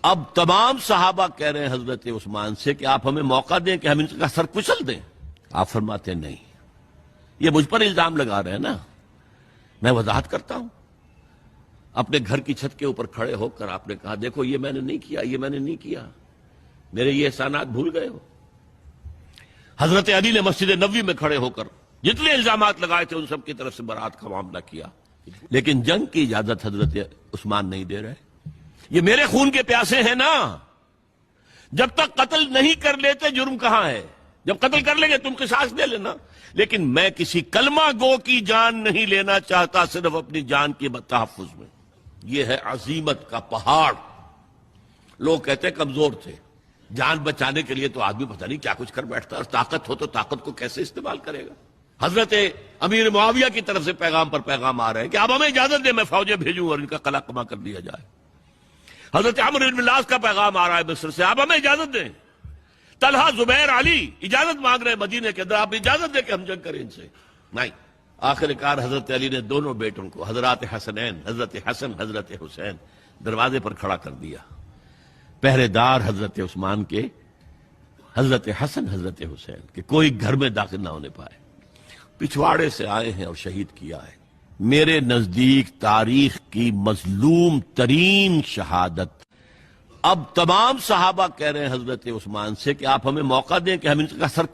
اب تمام صحابہ کہہ رہے ہیں حضرت عثمان سے کہ آپ ہمیں موقع دیں کہ ہم ان کا سر کچل دیں. آپ فرماتے ہیں نہیں, یہ مجھ پر الزام لگا رہے ہیں نا. میں وضاحت کرتا ہوں. اپنے گھر کی چھت کے اوپر کھڑے ہو کر آپ نے کہا دیکھو یہ میں نے نہیں کیا, یہ میں نے نہیں کیا, میرے یہ احسانات بھول گئے ہو. حضرت علی نے مسجد نبوی میں کھڑے ہو کر جتنے الزامات لگائے تھے ان سب کی طرف سے برات کا معاملہ کیا. لیکن جنگ کی اجازت حضرت عثمان نہیں دے رہے. یہ میرے خون کے پیاسے ہیں نا, جب تک قتل نہیں کر لیتے جرم کہاں ہے؟ جب قتل کر لیں گے تم قصاص دے لینا. لیکن میں کسی کلمہ گو کی جان نہیں لینا چاہتا, صرف اپنی جان کے تحفظ میں. یہ ہے عزیمت کا پہاڑ. لوگ کہتے ہیں کمزور تھے, جان بچانے کے لیے تو آدمی پتہ نہیں کیا کچھ کر بیٹھتا, اور طاقت ہو تو طاقت کو کیسے استعمال کرے گا. حضرت امیر معاویہ کی طرف سے پیغام پر پیغام آ رہے ہیں کہ آپ ہمیں اجازت دیں میں فوجیں بھیجوں اور ان کا قلع کما کر دیا جائے. حضرت عمرو بن العاص کا پیغام آ رہا ہے مصر سے, آپ ہمیں اجازت دیں. طلحہ, زبیر, علی اجازت مانگ رہے ہیں مدینے کے اندر, آپ اجازت دیں کہ ہم جنگ کریں ان سے. نہیں. آخر کار حضرت علی نے دونوں بیٹوں کو, حضرات حسنین, حضرت حسن, حضرت حسین, دروازے پر کھڑا کر دیا. پہرے دار حضرت عثمان کے, حضرت حسن, حضرت حسین کہ کوئی گھر میں داخل نہ ہونے پائے. پچھواڑے سے آئے ہیں اور شہید کیا ہے. میرے نزدیک تاریخ کی مظلوم ترین شہادت. اب تمام صحابہ کہہ رہے ہیں حضرت عثمان سے کہ آپ ہمیں موقع دیں کہ ہم ان کا سر